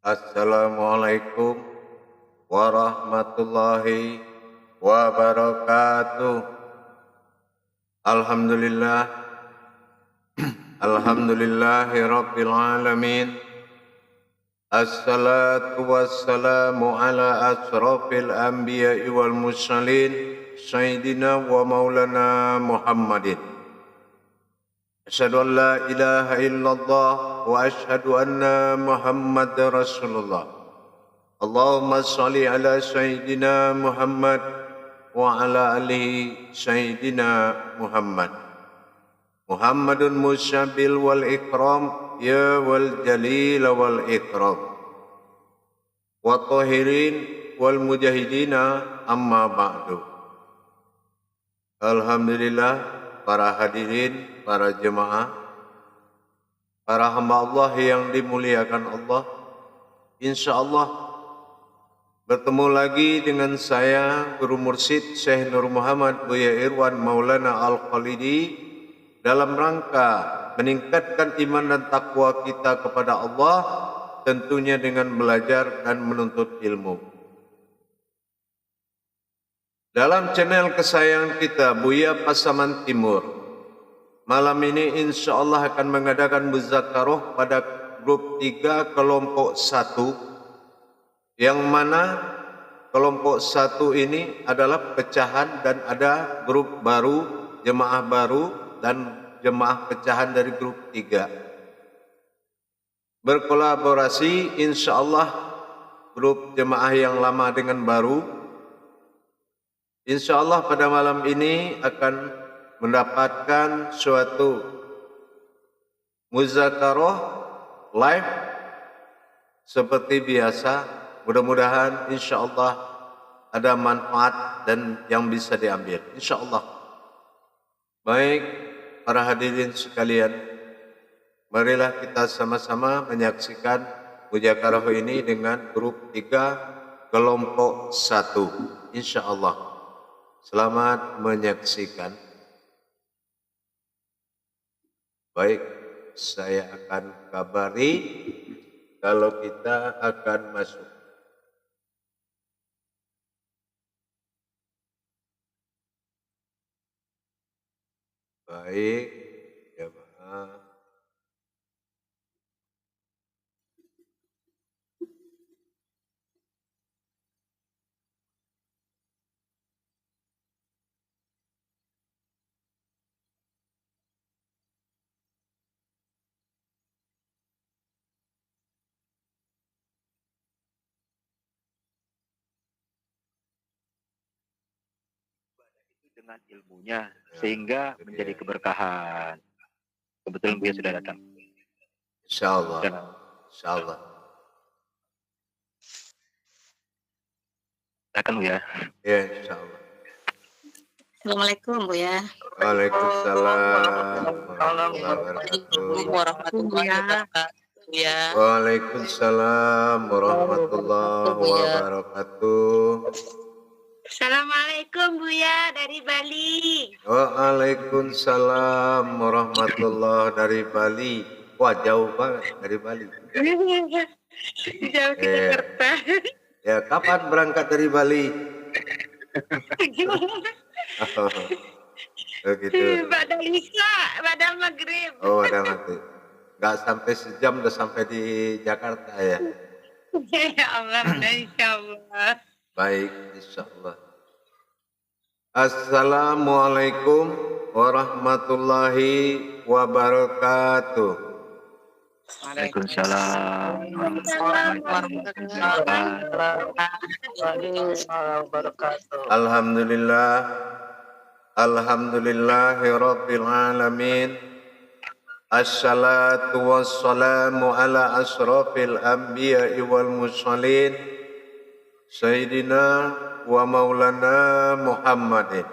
Assalamualaikum warahmatullahi wabarakatuh. Alhamdulillah, alhamdulillahi rabbil alamin. Assalatu wassalamu ala asrafil anbiya'i wal mursalin Sayyidina wa maulana Muhammadin. Asyhadu an la ilaha illallah wa asyhadu anna Muhammadar Rasulullah. Allahumma salli ala Sayyidina Muhammad wa ala alihi Sayyidina Muhammad. Muhammadun musyabil wal ikram ya wal jalil wal ikram. Wa tahirin wal mujahidina amma ba'du. Alhamdulillah, para hadirin, para jemaah, para hamba Allah yang dimuliakan Allah, insyaallah bertemu lagi dengan saya, Guru Mursyid Syekh Nur Muhammad Buya Irwan Maulana Al-Khalidi dalam rangka meningkatkan iman dan takwa kita kepada Allah, tentunya dengan belajar dan menuntut ilmu. Dalam channel kesayangan kita, Buya Pasaman Timur, malam ini insya Allah akan mengadakan muzakarah pada grup 3 kelompok 1, yang mana kelompok 1 ini adalah pecahan dan ada grup baru, jemaah baru dan jemaah pecahan dari grup 3. Berkolaborasi insya Allah grup jemaah yang lama dengan baru. Insya Allah pada malam ini akan mendapatkan suatu muzakarah live seperti biasa. Mudah-mudahan insya Allah ada manfaat dan yang bisa diambil, insya Allah. Baik para hadirin sekalian, marilah kita sama-sama menyaksikan muzakarah ini dengan grup 3 kelompok 1, insya Allah. Selamat menyaksikan. Baik, saya akan kabari kalau kita akan masuk. Baik, jemaah. Dengan ilmunya sehingga menjadi keberkahan. Kebetulan dia sudah datang. Insyaallah. Insyaallah. Silakan Bu ya. Ya, insyaallah. Assalamualaikum Bu ya. Waalaikumsalam warahmatullahi wabarakatuh. Waalaikumsalam warahmatullahi wabarakatuh. Assalamualaikum Bu ya dari Bali. Waalaikumsalam warahmatullahi dari Bali. Wah, jauh banget dari Bali. Jauh ke Jakarta. Ya, kapan berangkat dari Bali? Oh, gitu. Badal Isya, badal Maghrib. Oh, ada mati. Gak sampai sejam udah sampai di Jakarta ya. Ya Allah, insya Allah. Baik, insyaallah. Assalamualaikum warahmatullahi wabarakatuh. Waalaikumsalam warahmatullahi wabarakatuh. Alhamdulillah, alhamdulillahi rabbil alamin. Assalatu wassalamu ala asrafil anbiya'i wal mursalin Sayyidina wa maulana Muhammadin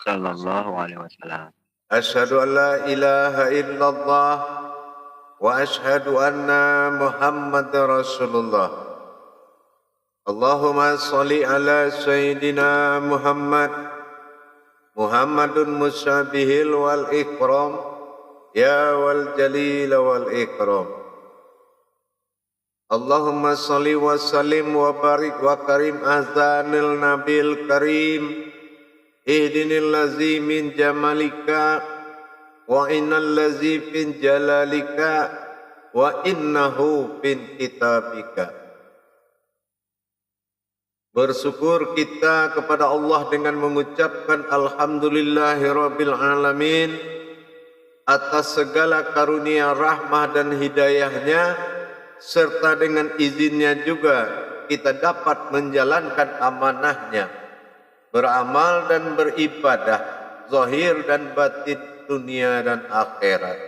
Sallallahu alaihi wasallam. Asyhadu an la ilaha illallah wa asyhadu anna Muhammadar Rasulullah. Allahumma salli ala Sayyidina Muhammadun musyabihil wal ikram ya wal jalil wal ikram. Allahumma salli wa sallim wa barik wa karim azanil nabil karim ihdinil lazi min jamalika wa innal lazi fin jalalika wa innahu fin kitabika. Bersyukur kita kepada Allah dengan mengucapkan alhamdulillahirabbil alamin atas segala karunia rahmah dan hidayahnya, serta dengan izinnya juga kita dapat menjalankan amanahnya, beramal dan beribadah, zahir dan batin, dunia dan akhirat.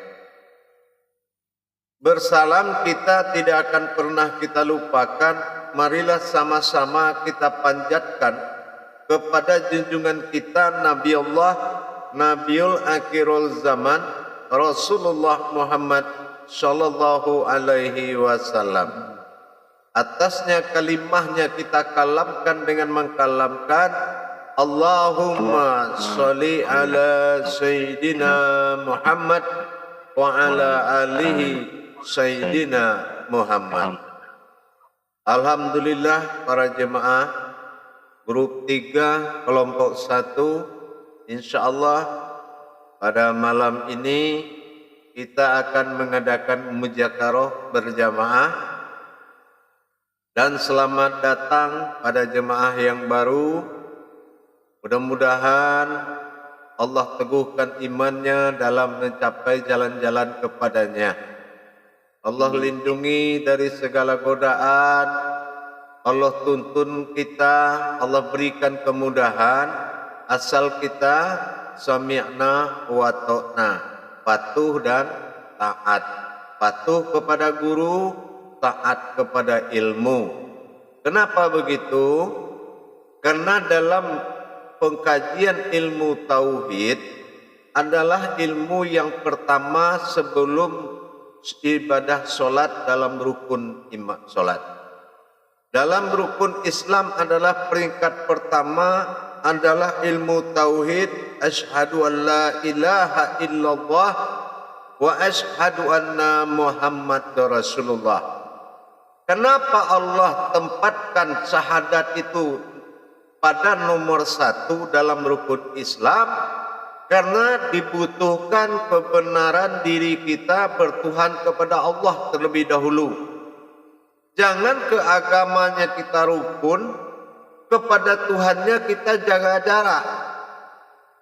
Bersalam kita tidak akan pernah kita lupakan. Marilah sama-sama kita panjatkan kepada junjungan kita Nabi Allah, Nabiul Akhirul Zaman, Rasulullah Muhammad Sallallahu Alaihi Wasallam. Atasnya kalimahnya kita kalamkan dengan mengkalamkan Allahumma sholli ala Sayyidina Muhammad wa ala alihi Sayyidina Muhammad. Alhamdulillah para jemaah grup 3 kelompok 1, insyaallah pada malam ini kita akan mengadakan muzakarah berjamaah, dan selamat datang pada jemaah yang baru. Mudah-mudahan Allah teguhkan imannya dalam mencapai jalan-jalan kepadanya. Allah lindungi dari segala godaan. Allah tuntun kita, Allah berikan kemudahan asal kita sami'na wa ta'na, patuh dan taat. Patuh kepada guru, taat kepada ilmu. Kenapa begitu? Karena dalam pengkajian ilmu tauhid adalah ilmu yang pertama sebelum ibadah solat dalam rukun solat. Dalam rukun Islam adalah peringkat pertama adalah ilmu tauhid, asyhadu an la ilaha illallah wa asyhadu anna Muhammadar Rasulullah. Kenapa Allah tempatkan syahadat itu pada nomor 1 dalam rukun Islam? Karena dibutuhkan kebenaran diri kita bertuhan kepada Allah terlebih dahulu. Jangan ke agamanya kita rukun, kepada Tuhannya kita jaga jarak.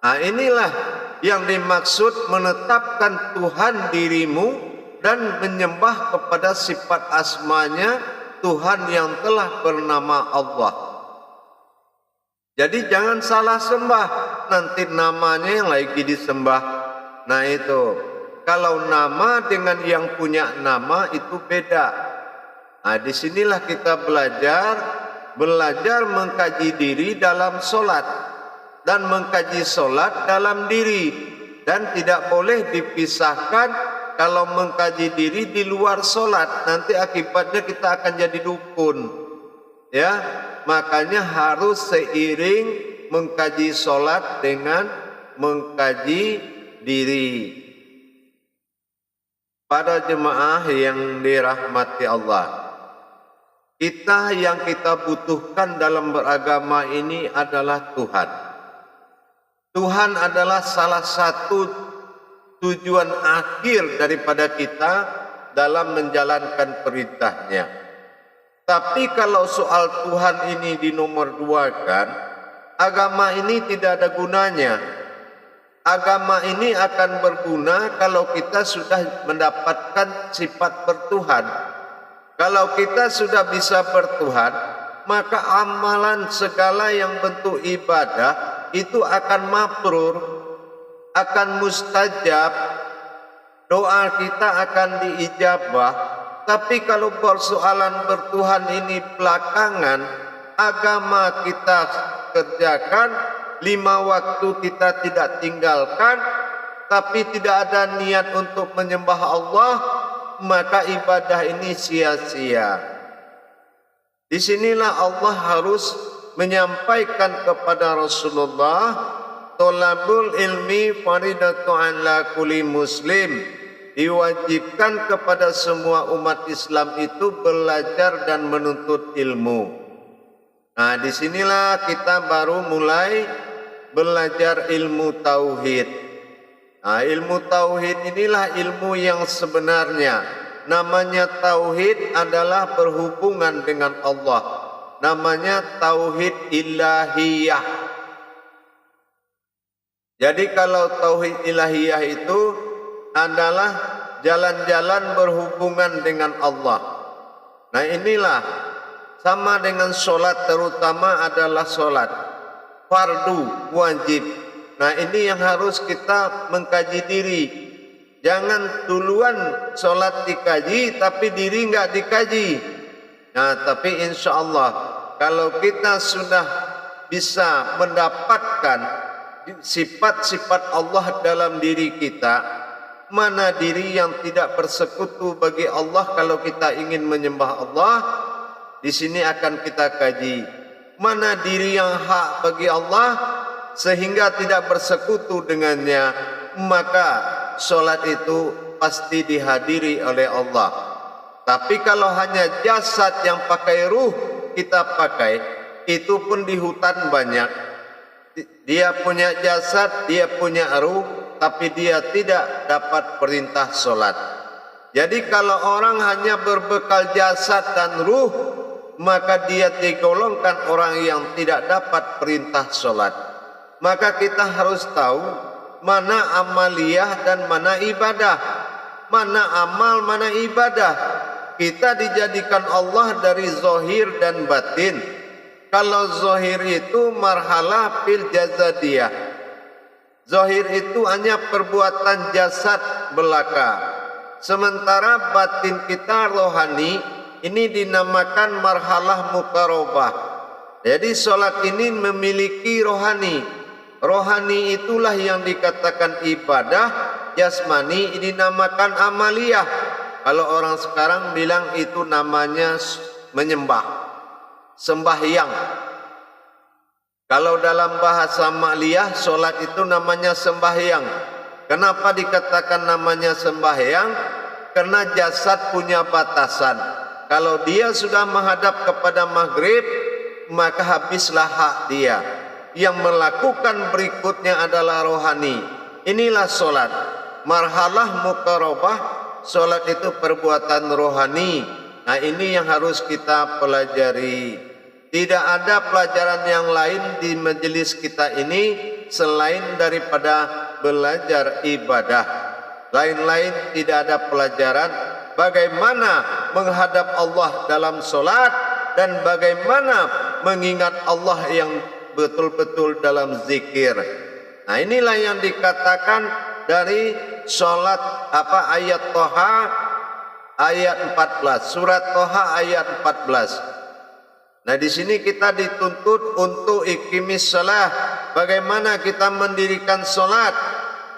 Nah, inilah yang dimaksud menetapkan Tuhan dirimu dan menyembah kepada sifat asmanya Tuhan yang telah bernama Allah. Jadi jangan salah sembah, nanti namanya yang lagi disembah. Nah itu, kalau nama dengan yang punya nama itu beda. Nah disinilah kita belajar mengkaji diri dalam solat dan mengkaji solat dalam diri, dan tidak boleh dipisahkan. Kalau mengkaji diri di luar solat, nanti akibatnya kita akan jadi dukun, ya. Makanya harus seiring mengkaji solat dengan mengkaji diri. Pada jemaah yang dirahmati Allah, yang kita butuhkan dalam beragama ini adalah Tuhan. Tuhan adalah salah satu tujuan akhir daripada kita dalam menjalankan perintahnya. Tapi kalau soal Tuhan ini dinomor 2-kan, agama ini tidak ada gunanya. Agama ini akan berguna kalau kita sudah mendapatkan sifat bertuhan. Kalau kita sudah bisa bertuhan, maka amalan segala yang bentuk ibadah itu akan mabrur, akan mustajab, doa kita akan diijabah. Tapi kalau persoalan bertuhan ini belakangan, agama kita kerjakan, 5 waktu kita tidak tinggalkan, tapi tidak ada niat untuk menyembah Allah, maka ibadah ini sia-sia. Disinilah Allah harus menyampaikan kepada Rasulullah, tolabul ilmi faridatu ala kulli muslim. diwajibkan kepada semua umat Islam itu belajar dan menuntut ilmu. Nah, disinilah kita baru mulai belajar ilmu tauhid. Nah, ilmu tauhid inilah ilmu yang sebenarnya. Namanya tauhid adalah berhubungan dengan Allah. Namanya tauhid ilahiyah. Jadi kalau tauhid ilahiyah itu adalah jalan-jalan berhubungan dengan Allah. Nah, inilah sama dengan solat, terutama adalah solat fardu wajib. Nah, ini yang harus kita mengkaji diri. Jangan duluan solat dikaji tapi diri enggak dikaji. Nah, tapi insya Allah kalau kita sudah bisa mendapatkan sifat-sifat Allah dalam diri kita, mana diri yang tidak bersekutu bagi Allah kalau kita ingin menyembah Allah, di sini akan kita kaji. Mana diri yang hak bagi Allah sehingga tidak bersekutu dengannya, maka solat itu pasti dihadiri oleh Allah. Tapi kalau hanya jasad yang pakai ruh kita pakai, itu pun di hutan banyak. Dia punya jasad, dia punya ruh, tapi dia tidak dapat perintah solat. Jadi kalau orang hanya berbekal jasad dan ruh, maka dia digolongkan orang yang tidak dapat perintah solat. Maka kita harus tahu mana amaliyah dan mana ibadah, mana amal, mana ibadah. Kita dijadikan Allah dari zahir dan batin. Kalau zahir itu marhalah fil jazadiyah. Zahir itu hanya perbuatan jasad belaka. Sementara batin kita rohani ini dinamakan marhalah muqarabah. Jadi solat ini memiliki rohani. Rohani itulah yang dikatakan ibadah. Jasmani ini dinamakan amaliyah. Kalau orang sekarang bilang itu namanya menyembah, sembahyang. Kalau dalam bahasa makliyah, solat itu namanya sembahyang. Kenapa dikatakan namanya sembahyang? Karena jasad punya batasan. Kalau dia sudah menghadap kepada maghrib, maka habislah hak dia. Yang melakukan berikutnya adalah rohani. Inilah solat. Marhalah muqarabah, solat itu perbuatan rohani. Nah, ini yang harus kita pelajari. Tidak ada pelajaran yang lain di majelis kita ini selain daripada belajar ibadah. Lain-lain tidak ada pelajaran bagaimana menghadap Allah dalam solat dan bagaimana mengingat Allah yang betul-betul dalam zikir. Nah, inilah yang dikatakan dari solat ayat Toha ayat 14, surat Toha ayat 14. Nah, di sini kita dituntut untuk iqimis shalah, bagaimana kita mendirikan salat,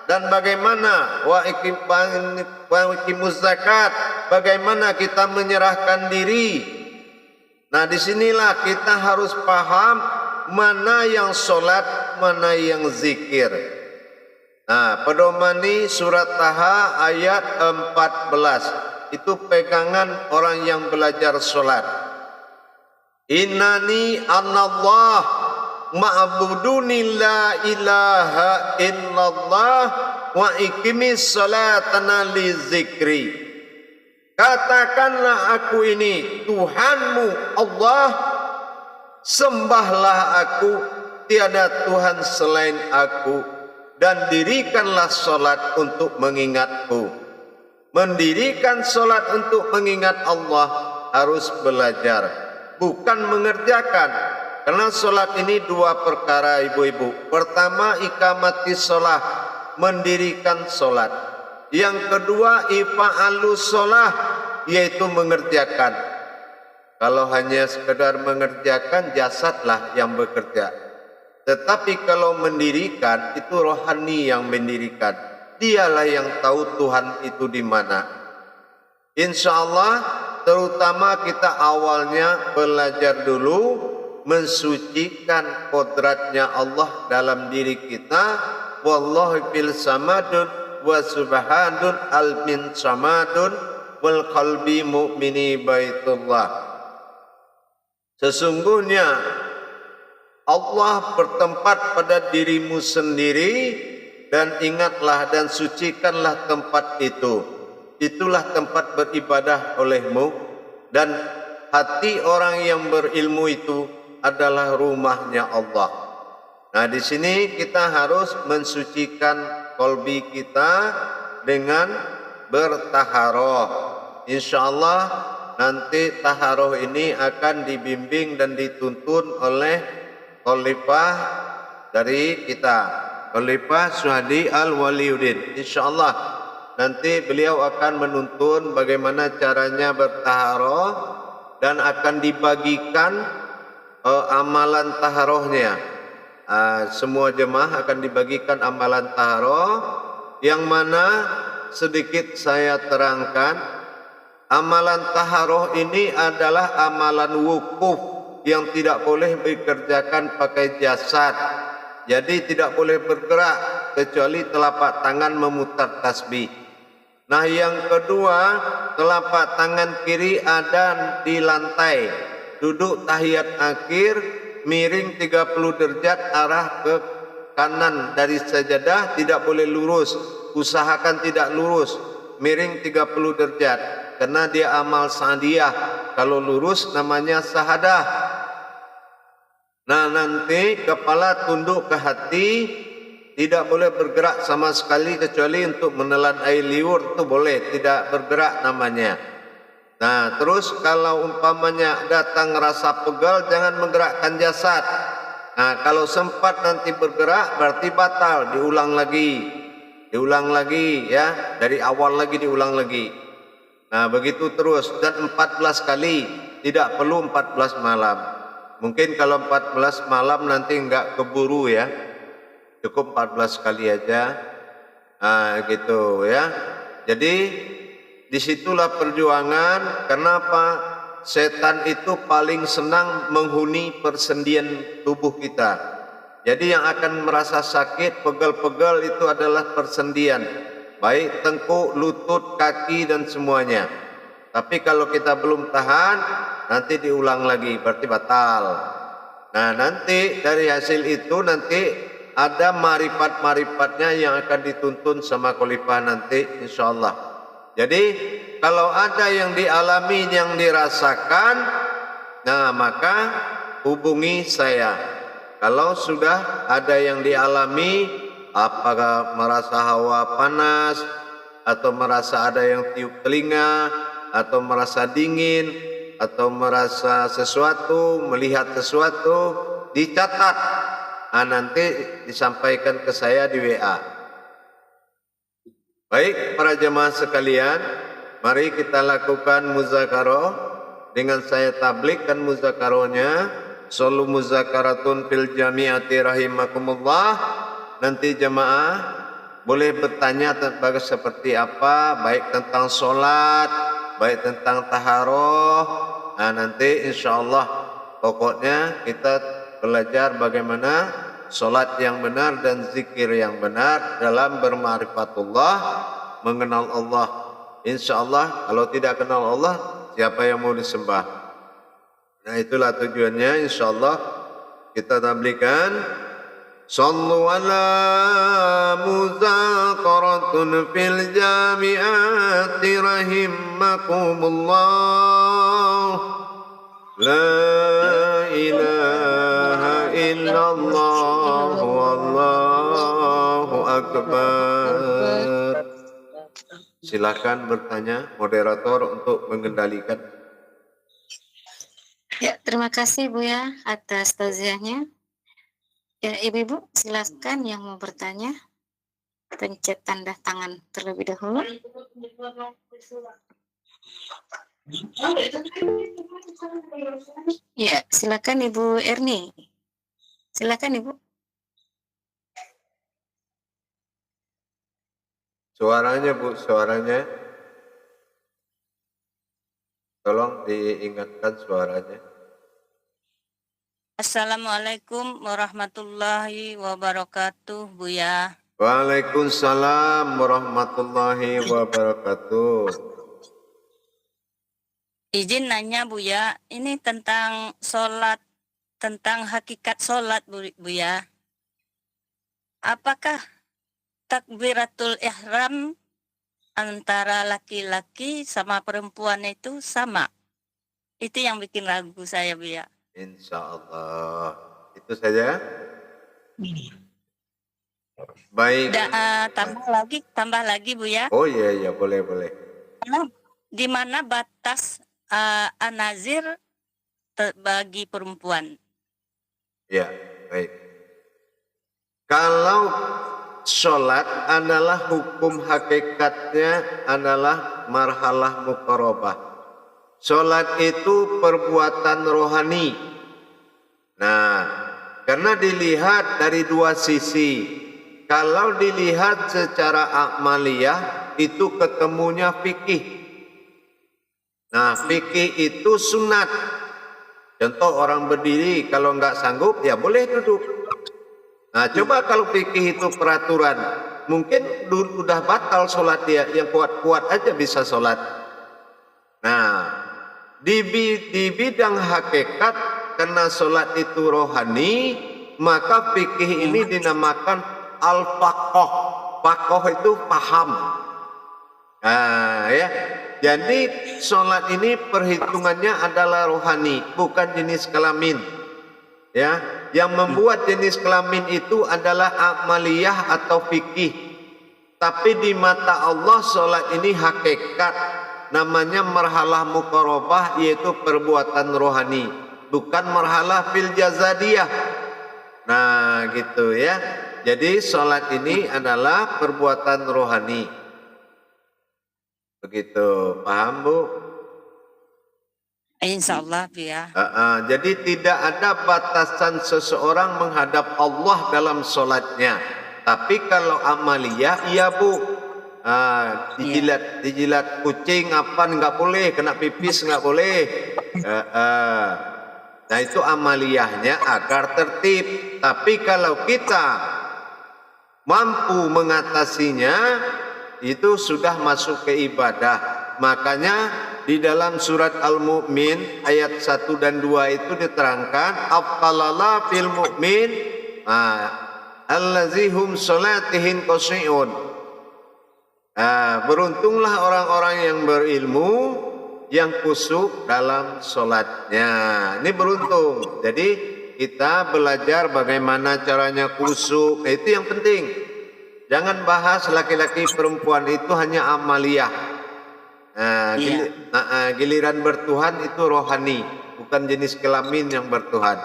dan bagaimana wa iqimuz zakat, bagaimana kita menyerahkan diri. Nah, disinilah kita harus paham mana yang salat, mana yang zikir. Nah, pedomani surat Taha ayat 14 itu pegangan orang yang belajar salat. Innani anallah ma'buduni la ilaha illallah wa iqimis salatana li zikri. Katakanlah aku ini Tuhanmu Allah, sembahlah aku, tiada Tuhan selain aku, dan dirikanlah solat untuk mengingatku. Mendirikan solat untuk mengingat Allah harus belajar, bukan mengerjakan. Karena solat ini dua perkara, ibu-ibu. Pertama, iqamatis solah, mendirikan solat. Yang kedua, ifa'alus solah, yaitu mengerjakan. Kalau hanya sekedar mengerjakan, jasadlah yang bekerja. Tetapi kalau mendirikan, itu rohani yang mendirikan. Dialah yang tahu Tuhan itu di mana. Insya Allah, terutama kita awalnya belajar dulu mensucikan kodratnya Allah dalam diri kita. Wallahu fil samadun wa subhanun al min samadun wal qalbi mu'mini baitullah. Sesungguhnya Allah bertempat pada dirimu sendiri, dan ingatlah dan sucikanlah tempat itu. Itulah tempat beribadah olehmu, dan hati orang yang berilmu itu adalah rumahnya Allah. Nah, di sini kita harus mensucikan kolbi kita dengan bertaharoh. Insyaallah nanti taharoh ini akan dibimbing dan dituntun oleh khalifah dari kita, Khalifah Suhadi Al-Waliuddin. Insyaallah nanti beliau akan menuntun bagaimana caranya bertaharoh, dan akan dibagikan amalan taharohnya. Semua jemaah akan dibagikan amalan taharoh, yang mana sedikit saya terangkan. Amalan taharoh ini adalah amalan wukuf yang tidak boleh dikerjakan pakai jasad. Jadi tidak boleh bergerak kecuali telapak tangan memutar tasbih. Nah, yang kedua, telapak tangan kiri ada di lantai, duduk tahiyat akhir, miring 30 derajat arah ke kanan dari sajadah, tidak boleh lurus. Usahakan tidak lurus, miring 30 derajat, karena dia amal sa'diyah. Kalau lurus namanya sahadah. Nah, nanti kepala tunduk ke hati, tidak boleh bergerak sama sekali kecuali untuk menelan air liur, itu boleh, tidak bergerak namanya. Nah, terus kalau umpamanya datang rasa pegal, jangan menggerakkan jasad. Nah, kalau sempat nanti bergerak berarti batal, diulang lagi ya, dari awal lagi diulang lagi. Nah, begitu terus, dan 14 kali, tidak perlu 14 malam. Mungkin kalau 14 malam nanti enggak keburu ya, cukup 14 kali aja. Nah, gitu ya. Jadi disitulah perjuangan. Kenapa? Setan itu paling senang menghuni persendian tubuh kita. Jadi yang akan merasa sakit, pegal-pegal itu adalah persendian, baik tengkuk, lutut, kaki dan semuanya. Tapi kalau kita belum tahan, nanti diulang lagi, berarti batal. Nah, nanti dari hasil itu nanti ada marifat-marifatnya yang akan dituntun sama khalifah nanti, insyaallah. Jadi kalau ada yang dialami, yang dirasakan, nah maka hubungi saya. Kalau sudah ada yang dialami, apakah merasa hawa panas, atau merasa ada yang tiup telinga, atau merasa dingin, atau merasa sesuatu, melihat sesuatu, dicatat. Nah, nanti disampaikan ke saya di WA. Baik para jemaah sekalian, mari kita lakukan muzakarah. Dengan saya tablikkan muzakarohnya. Sallu muzakaratun fil jami'ati rahimakumullah. Nanti jemaah boleh bertanya tentang seperti apa, baik tentang solat, baik tentang taharoh. Nah, nanti insyaallah pokoknya kita belajar bagaimana solat yang benar dan zikir yang benar dalam berma'rifatullah, mengenal Allah. Insyaallah kalau tidak kenal Allah, siapa yang mau disembah? Nah, itulah tujuannya. Insyaallah kita tablikan. Sallu ala muzaqaratun fil jami'ati rahimakumullah. La ilaha illallah wallahu akbar. Silakan bertanya, moderator untuk mengendalikan. Ya, terima kasih Bu ya atas tausiahnya. Ya, Ibu-ibu silakan yang mau bertanya, pencet tanda tangan terlebih dahulu. Ya, silakan Ibu Erni. Silakan Ibu. Suaranya Bu, suaranya. Tolong diingatkan suaranya. Assalamualaikum warahmatullahi wabarakatuh, Buya. Waalaikumsalam warahmatullahi wabarakatuh. Izin nanya Buya, ini tentang sholat, tentang hakikat sholat Buya. Apakah takbiratul ihram antara laki-laki sama perempuan itu sama? Itu yang bikin ragu saya Buya. Insya Allah. Itu saja. Baik. Tambah lagi Buya. Oh iya boleh. Di mana batas anazir bagi perempuan? Ya, baik. Kalau sholat adalah hukum hakikatnya adalah marhalah muqarabah. Sholat itu perbuatan rohani. Nah, karena dilihat dari dua sisi. Kalau dilihat secara amaliyah itu ketemunya fikih. Nah, fikih itu sunat. Contoh orang berdiri kalau nggak sanggup ya boleh duduk. Nah, coba kalau fikih itu peraturan, mungkin udah batal sholat dia. Yang kuat-kuat aja bisa sholat. Nah, di bidang hakikat karena sholat itu rohani, maka fikih ini dinamakan al-faqih. Faqih itu paham. Nah, ya. Jadi sholat ini perhitungannya adalah rohani, bukan jenis kelamin. Ya, yang membuat jenis kelamin itu adalah amaliyah atau fikih. Tapi di mata Allah sholat ini hakikat, namanya marhalah muqarabah, yaitu perbuatan rohani, bukan marhalah fil jazadiyah. Nah, gitu ya. Jadi sholat ini adalah perbuatan rohani. Begitu, paham Bu? Insya Allah ya. Jadi tidak ada batasan seseorang menghadap Allah dalam sholatnya. Tapi kalau amaliyah, iya Bu. Dijilat kucing apa nggak boleh, kena pipis nggak boleh. Nah itu amaliyahnya agar tertib. Tapi kalau kita mampu mengatasinya, itu sudah masuk ke ibadah. Makanya di dalam surat Al-Mu'min ayat 1 dan 2 itu diterangkan afqalala fil mu'min allazihum salatihim qashi'un. Beruntunglah orang-orang yang berilmu yang khusyuk dalam sholatnya. Ini beruntung. Jadi kita belajar bagaimana caranya khusyuk. Itu yang penting. Jangan bahas laki-laki perempuan, itu hanya amaliyah. Giliran bertuhan itu rohani, bukan jenis kelamin yang bertuhan.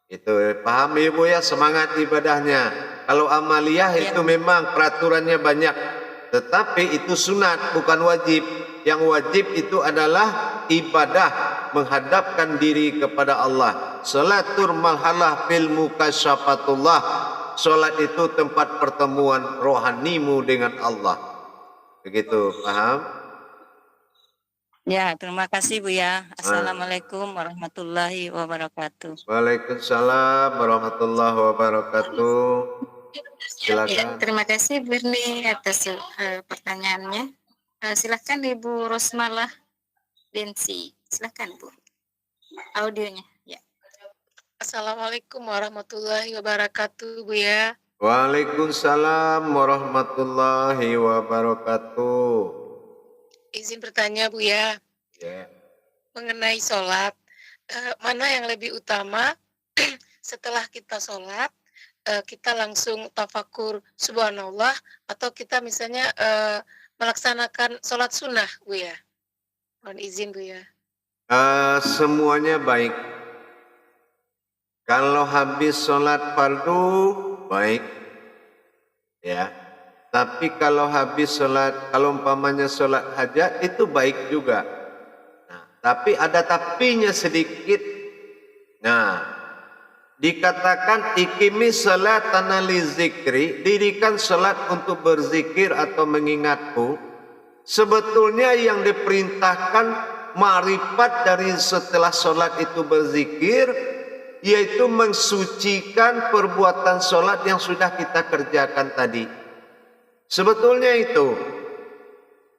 Itu paham Ibu ya, semangat ibadahnya. Kalau amaliyah itu memang peraturannya banyak, tetapi itu sunat bukan wajib. Yang wajib itu adalah ibadah, menghadapkan diri kepada Allah. Salatur malhalah fil mukasyafatullah. Salat itu tempat pertemuan rohanimu dengan Allah. Begitu, paham? Ya, terima kasih Bu ya. Assalamualaikum warahmatullahi wabarakatuh. Waalaikumsalam warahmatullahi wabarakatuh. Silakan. Terima kasih Bu Irni atas pertanyaannya. Silakan Ibu Rosmalah Densi. Silakan Bu. Audionya. Ya. Assalamualaikum warahmatullahi wabarakatuh Bu ya. Waalaikumsalam warahmatullahi wabarakatuh. Izin bertanya Bu ya. Ya. Mengenai sholat, mana yang lebih utama setelah kita sholat, kita langsung tafakur subhanallah, atau kita misalnya melaksanakan sholat sunnah Bu ya. Mohon izin Bu ya. Semuanya baik. Kalau habis sholat fardu baik, ya. Tapi kalau habis sholat, kalau umpamanya sholat hajat itu baik juga. Nah, tapi ada tapinya sedikit. Nah, dikatakan ikimi salatana li zikri, dirikan sholat untuk berzikir atau mengingatku. Sebetulnya yang diperintahkan ma'rifat dari setelah sholat itu berzikir, yaitu mensucikan perbuatan sholat yang sudah kita kerjakan tadi. Sebetulnya itu,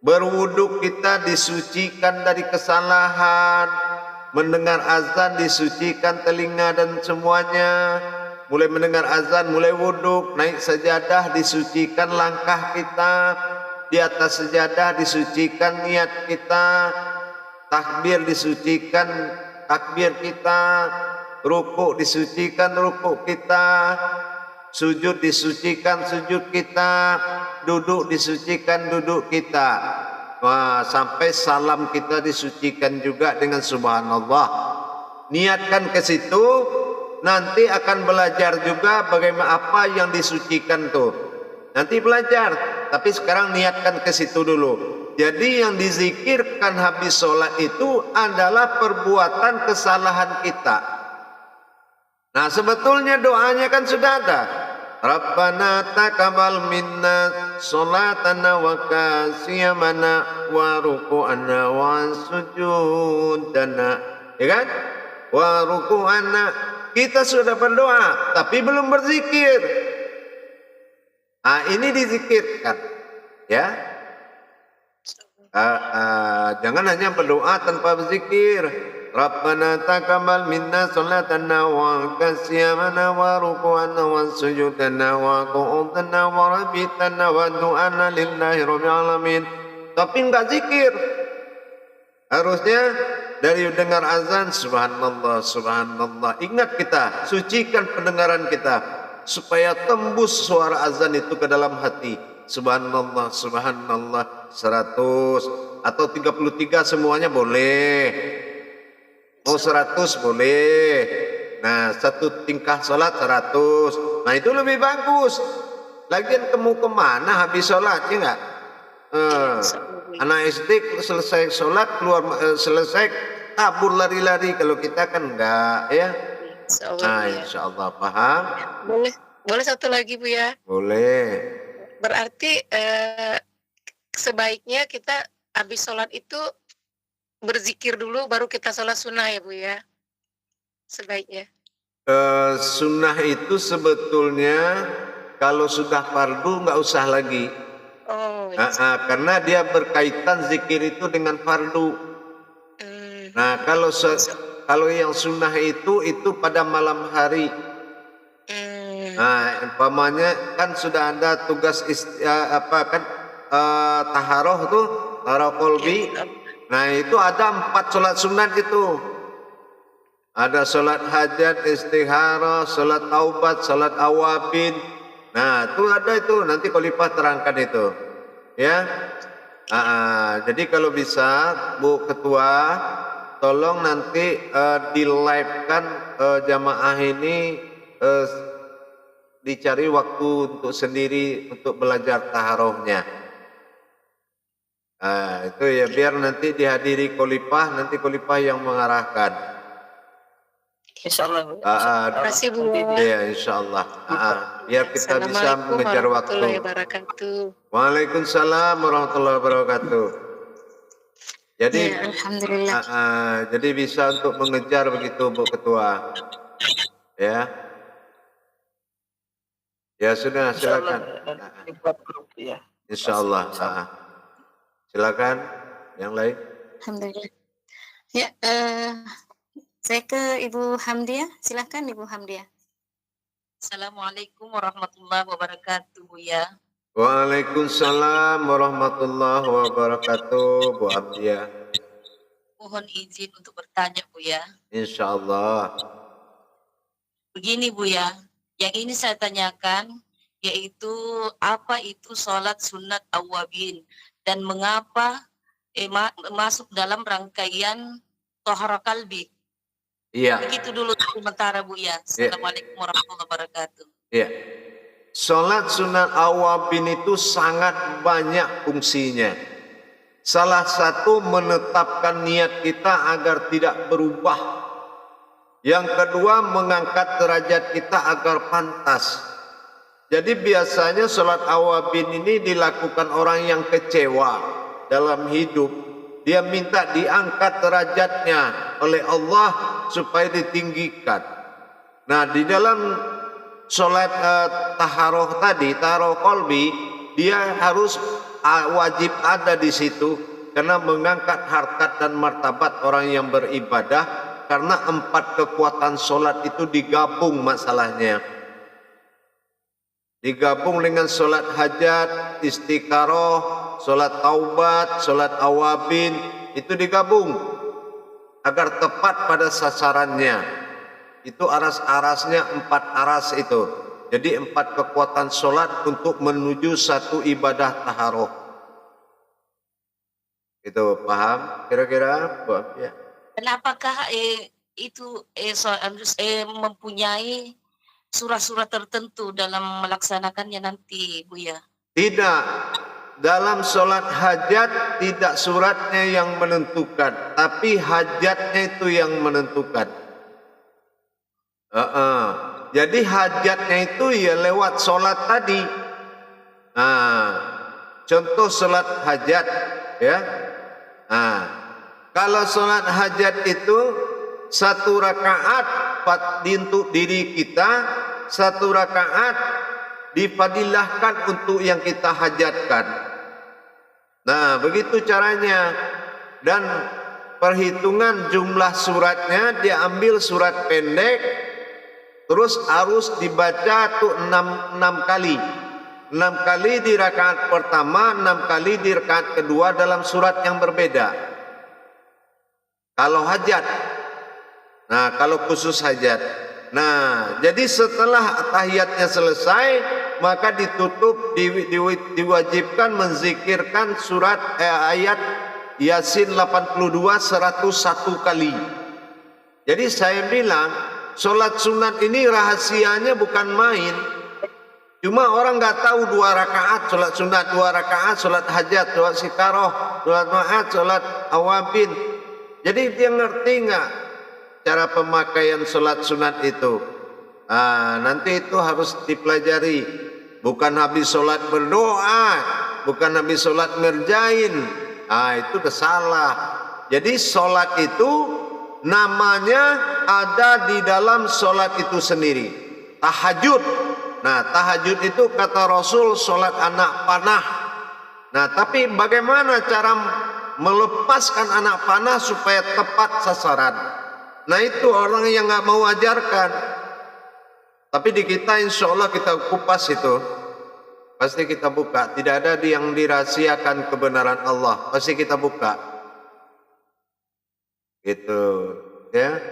berwuduk kita disucikan dari kesalahan, mendengar azan disucikan telinga dan semuanya, mulai mendengar azan, mulai wuduk, naik sajadah disucikan langkah kita, di atas sajadah disucikan niat kita, takbir disucikan takbir kita, rukuk disucikan rukuk kita, sujud disucikan sujud kita, duduk disucikan duduk kita. Wah, sampai salam kita disucikan juga dengan subhanallah. Niatkan ke situ, nanti akan belajar juga bagaimana apa yang disucikan tuh. Nanti belajar, tapi sekarang niatkan ke situ dulu. Jadi yang dizikirkan habis sholat itu adalah perbuatan kesalahan kita. Nah, sebetulnya doanya kan sudah ada. Rabbana taqabbal minna sholatana wa qiyamana wa ruku'ana wa sujudana. Ya kan? Wa ruku'ana. Kita sudah berdoa, tapi belum berzikir. Nah, ini dizikirkan. Ya. Jangan hanya berdoa tanpa berzikir. Rabbana taqabbal minna sholatana wa qiyamana wa ruku'ana wa sujudana wa qu'udana wa rabitana wa du'ana lillahi rabbil alamin. Tapi enggak zikir. Harusnya dari dengar azan subhanallah subhanallah. Ingat kita, sucikan pendengaran kita supaya tembus suara azan itu ke dalam hati. Subhanallah subhanallah 100 atau 33 semuanya boleh. Mau 100 boleh. Nah, satu tingkah sholat 100. Nah, itu lebih bagus. Lagian kamu kemana habis sholat, ya enggak? Anak SD selesai sholat, selesai kabur lari-lari. Kalau kita kan enggak, ya. Nah, insya Allah paham. Boleh satu lagi, Bu ya? Boleh. Berarti sebaiknya kita habis sholat itu berzikir dulu baru kita sholat sunnah ya Bu ya, sebaiknya. Sunnah itu sebetulnya kalau sudah fardu nggak usah lagi. Oh. Yes. Karena dia berkaitan zikir itu dengan fardu. Nah, kalau yang sunnah itu pada malam hari. Nah, umpamanya kan sudah ada tugas taharoh tuh, taharoh kolbi. Nah, itu ada 4 sholat sunat itu. Ada sholat hajat, istikharah, sholat taubat, sholat awabin. Nah, itu ada itu. Nanti Khalifah terangkan itu. Ya. Jadi kalau bisa, Bu Ketua, tolong nanti di-live-kan jamaah ini, dicari waktu untuk sendiri untuk belajar taharohnya. Itu ya biar nanti dihadiri Khalifah, nanti Khalifah yang mengarahkan. Insyaallah. Terima kasih Bu. Ya, insyaallah. Biar kita bisa mengejar waktu. Waalaikumsalam warahmatullahi wabarakatuh. Jadi, Ya, alhamdulillah. Jadi bisa untuk mengejar begitu Bu Ketua. Ya. Ya sudah, silakan. Insyaallah. Silakan yang lain. Alhamdulillah. Ya, saya ke Ibu Hamdiah. Silakan Ibu Hamdiah. Assalamualaikum warahmatullahi wabarakatuh Bu ya. Waalaikumsalam warahmatullahi wabarakatuh, Bu Abdiah. Mohon izin untuk bertanya Bu ya. Insyaallah. Begini Bu ya, yang ini saya tanyakan yaitu apa itu sholat sunat awabin dan mengapa masuk dalam rangkaian tohara kalbi. Iya. Begitu dulu sementara Bu ya. Assalamualaikum warahmatullahi wabarakatuh. Iya. Sholat sunat awabin itu sangat banyak fungsinya. Salah satu menetapkan niat kita agar tidak berubah. Yang kedua mengangkat derajat kita agar pantas. Jadi biasanya sholat awabin ini dilakukan orang yang kecewa dalam hidup. Dia minta diangkat derajatnya oleh Allah supaya ditinggikan. Nah, di dalam sholat taharoh tadi, taharoh kolbi, dia harus wajib ada di situ karena mengangkat harkat dan martabat orang yang beribadah, karena 4 kekuatan sholat itu digabung masalahnya. Digabung dengan sholat hajat, istiqaroh, sholat taubat, sholat awabin, itu digabung agar tepat pada sasarannya. Itu aras-arasnya 4 aras itu. Jadi 4 kekuatan sholat untuk menuju satu ibadah taharoh. Itu paham kira-kira? Ya. Dan apakah itu mempunyai surat-surat tertentu dalam melaksanakannya nanti, Buya? Tidak. Dalam sholat hajat tidak suratnya yang menentukan, tapi hajatnya itu yang menentukan. Jadi hajatnya itu ya lewat sholat tadi. Contoh sholat hajat, ya. Kalau sholat hajat itu 1 rakaat untuk diri kita, 1 rakaat difadilahkan untuk yang kita hajatkan. Nah, begitu caranya. Dan perhitungan jumlah suratnya, dia ambil surat pendek, terus harus dibaca tuh 6 kali. 6 kali di rakaat pertama, 6 kali di rakaat kedua dalam surat yang berbeda. Kalau hajat. Nah, kalau khusus hajat. Nah, jadi setelah tahiyatnya selesai, maka ditutup, diwajibkan menzikirkan surat ayat Yasin 82 101 kali. Jadi saya bilang, sholat sunat ini rahasianya bukan main. Cuma orang nggak tahu 2 rakaat sholat sunat, 2 rakaat sholat hajat, sholat sikaroh, sholat ma'at, sholat awabin. Jadi dia ngerti nggak cara pemakaian sholat sunat itu? Nanti itu harus dipelajari. Bukan habis sholat berdoa, bukan habis sholat ngerjain. Itu udah salah. Jadi sholat itu namanya ada di dalam sholat itu sendiri. Tahajud. Nah, tahajud itu kata Rasul sholat anak panah. Nah, tapi bagaimana cara melepaskan anak panah supaya tepat sasaran? Nah, itu orang yang nggak mau ajarkan. Tapi di kita insya Allah kita kupas itu. Pasti kita buka. Tidak ada yang dirahasiakan kebenaran Allah. Pasti kita buka. Gitu, ya.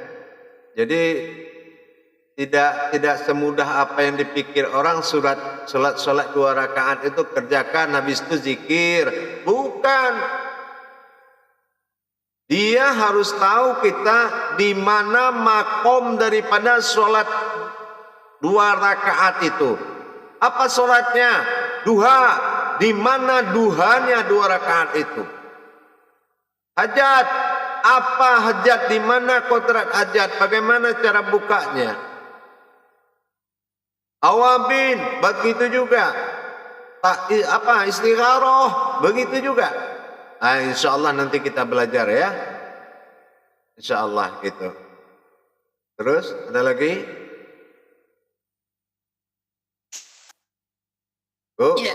Jadi tidak semudah apa yang dipikir orang. Sholat 2 rakaat itu kerjakan, habis itu zikir. Bukan. Dia harus tahu kita di mana makom daripada sholat 2 rakaat itu. Apa sholatnya? Duha. Di mana duhanya 2 rakaat itu? Hajat. Apa hajat? Di mana kodrat hajat? Bagaimana cara bukanya? Awabin, begitu juga. Istigharoh, begitu juga. Insya Allah nanti kita belajar ya. Insya Allah gitu. Terus ada lagi? Bu? Ya,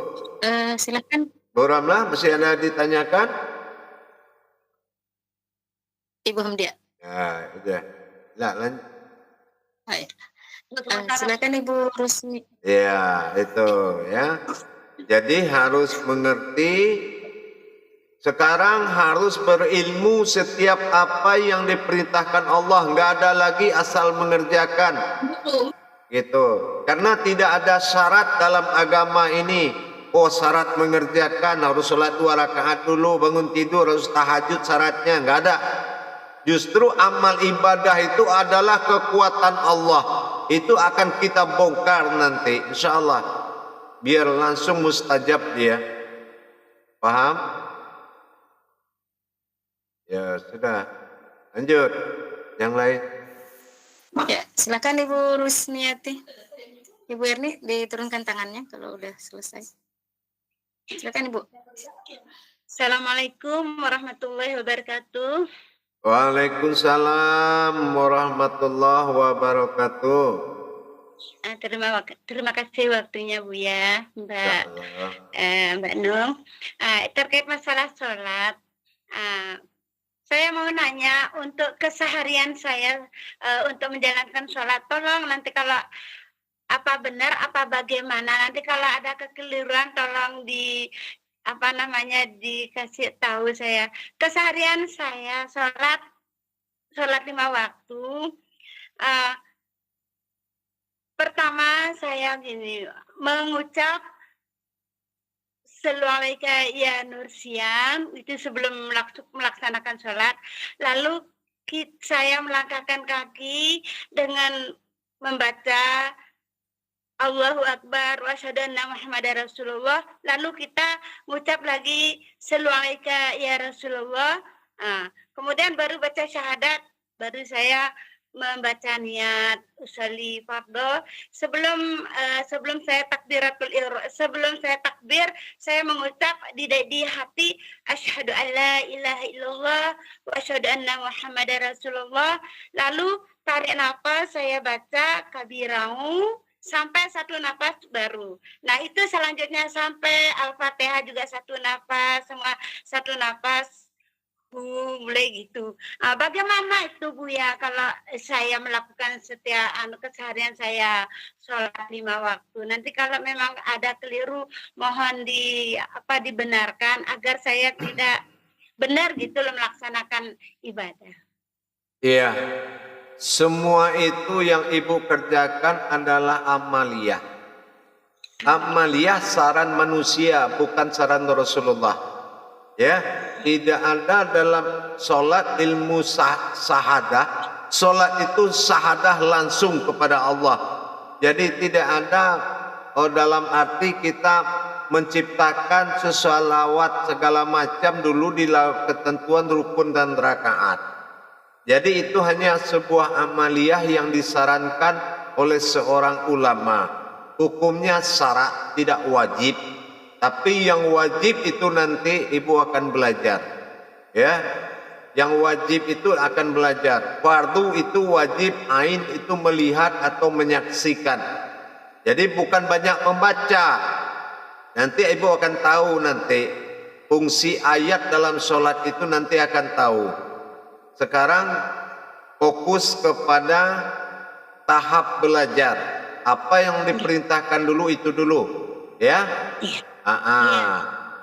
silakan. Bu Ramlah, masih ada ditanyakan? Ibu Hamdia. Ya, udah. Nah, lanjut. Hai. Silakan Ibu Rusmi. Ya, itu ya. Jadi harus mengerti. Sekarang harus berilmu setiap apa yang diperintahkan Allah. Nggak ada lagi asal mengerjakan. Gitu. Karena tidak ada syarat dalam agama ini. Oh, syarat mengerjakan harus sholat 2 rakaat dulu, bangun tidur harus tahajud, syaratnya nggak ada. Justru amal ibadah itu adalah kekuatan Allah. Itu akan kita bongkar nanti, insya Allah. Biar langsung mustajab dia. Paham? Ya sudah. Lanjut. Yang lain. Ya, silakan Ibu Rusmiati. Ibu Erni diturunkan tangannya kalau udah selesai. Silakan Ibu. Assalamualaikum warahmatullahi wabarakatuh. Waalaikumsalam warahmatullahi wabarakatuh. Terima kasih waktunya Buya, Mbak Insyaallah. Mbak Nung. Terkait masalah sholat, saya mau nanya untuk keseharian saya untuk menjalankan sholat. Tolong nanti kalau apa benar, apa bagaimana. Nanti kalau ada kekeliruan, tolong dikasih tahu saya. Keseharian saya sholat 5 waktu. Pertama saya gini, mengucap Sallallahu alaika ya Nur Siam, itu sebelum melaksanakan sholat. Lalu saya melangkahkan kaki dengan membaca Allahu Akbar wa asyhadu anna Muhammadar Rasulullah. Lalu kita mengucap lagi Sallallahu alaika ya Rasulullah. Kemudian baru baca syahadat, baru saya membaca niat usolli fardhu. Sebelum saya sebelum saya takbir, saya mengucap di hati asyhadu alla ilaha illallah wa asyhadu anna Muhammadar Rasulullah. Lalu tarik nafas, saya baca kabirau sampai satu nafas baru. Nah, itu selanjutnya sampai Al-Fatihah juga satu nafas, semua satu nafas. Mulai gitu. Bagaimana itu Bu ya kalau saya melakukan setiap keseharian saya sholat 5 waktu. Nanti kalau memang ada keliru, mohon dibenarkan agar saya tidak benar gitu loh melaksanakan ibadah. Iya. Semua itu yang Ibu kerjakan adalah amaliyah. Amaliyah saran manusia, bukan saran Rasulullah. Ya, tidak ada dalam sholat ilmu sahadah. Sholat itu sahadah langsung kepada Allah. Jadi tidak ada dalam arti kita menciptakan sesalawat segala macam dulu di ketentuan rukun dan rakaat. Jadi itu hanya sebuah amaliyah yang disarankan oleh seorang ulama. Hukumnya syarat, tidak wajib. Tapi yang wajib itu nanti Ibu akan belajar. Ya. Yang wajib itu akan belajar. Fardu itu wajib, ain itu melihat atau menyaksikan. Jadi bukan banyak membaca. Nanti Ibu akan tahu nanti fungsi ayat dalam sholat itu nanti akan tahu. Sekarang fokus kepada tahap belajar. Apa yang diperintahkan dulu itu dulu. Ya.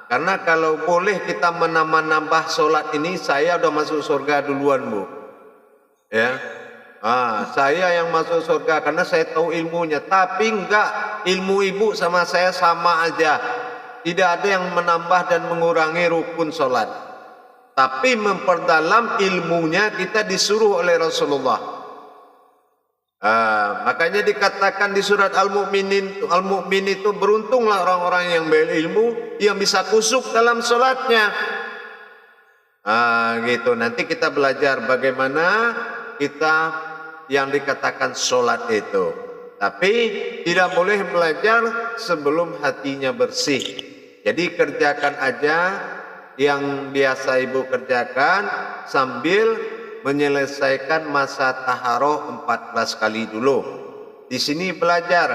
Karena kalau boleh kita menambah sholat ini, saya udah masuk surga duluan Bu. Ya, saya yang masuk surga karena saya tahu ilmunya. Tapi enggak, ilmu Ibu sama saya sama aja. Tidak ada yang menambah dan mengurangi rukun sholat. Tapi memperdalam ilmunya kita disuruh oleh Rasulullah. Makanya dikatakan di surat Al-Mu'min itu beruntunglah orang-orang yang berilmu yang bisa kusuk dalam sholatnya. Gitu. Nanti kita belajar bagaimana kita yang dikatakan sholat itu. Tapi tidak boleh belajar sebelum hatinya bersih. Jadi kerjakan aja yang biasa Ibu kerjakan sambil menyelesaikan masa taharoh 14 kali dulu. Di sini belajar.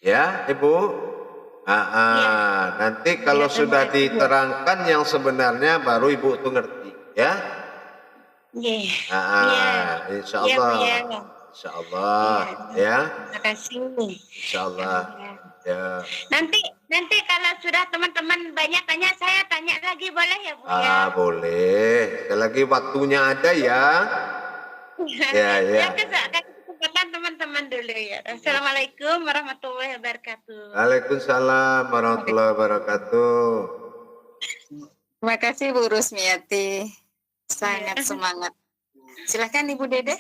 Ya, Ibu. Nanti kalau sudah diterangkan yang sebenarnya baru Ibu tuh ngerti, ya. Insya Allah. Insya Allah, ya. Terima kasih. Insya Allah. Ya. Nanti kalau sudah teman-teman banyak tanya, saya tanya lagi boleh ya Bu ya? Boleh. Sekali lagi waktunya ada ya. Ya. Kesempatan teman-teman dulu ya. Assalamualaikum warahmatullahi wabarakatuh. Waalaikumsalam warahmatullahi wabarakatuh. Terima kasih Bu Rusmiati. Sangat semangat. Silakan Ibu Dede.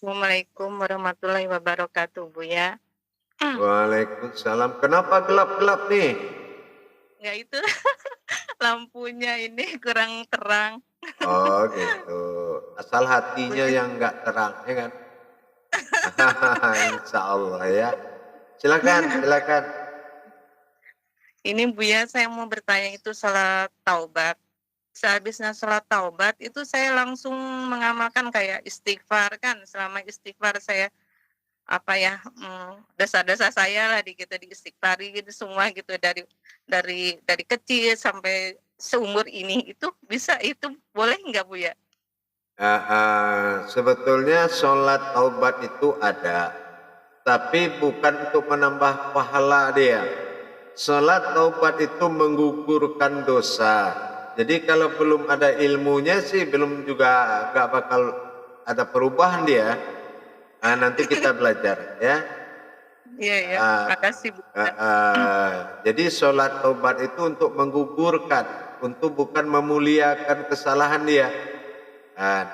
Assalamualaikum warahmatullahi wabarakatuh Bu ya. Waalaikumsalam. Kenapa gelap-gelap nih? Ya itu lampunya ini kurang terang. Oh gitu. Asal hatinya yang enggak terang, ya kan? Insya Allah ya. Silakan. Ini Bu ya, saya mau bertanya itu salat taubat. sehabisnya sholat taubat itu saya langsung mengamalkan kayak istighfar kan. Selama istighfar saya dosa-dosa saya lah gitu diistighfari gitu semua gitu dari kecil sampai seumur ini itu bisa itu boleh nggak Bu ya? Sebetulnya sholat taubat itu ada, tapi bukan untuk menambah pahala dia. Sholat taubat itu menggugurkan dosa. Jadi kalau belum ada ilmunya sih belum juga nggak bakal ada perubahan dia. Nanti kita belajar ya. Iya ya, makasih Bu. Jadi sholat taubat itu untuk menggugurkan, untuk bukan memuliakan kesalahan dia.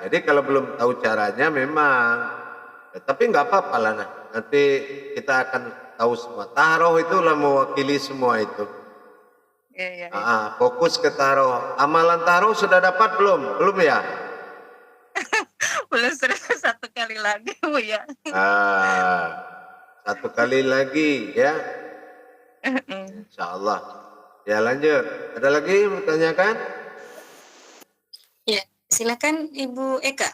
Jadi kalau belum tahu caranya memang, tapi nggak apa-apa lah. Nanti kita akan tahu semua. Taharah itulah mewakili semua itu. Iya. Fokus ke taharah. Amalan taharah sudah dapat belum? Belum ya? Belum satu kali lagi Bu ya. Satu kali lagi ya. Insya Allah. Ya lanjut. Ada lagi yang mau tanyakan? Ya, silakan Ibu Eka.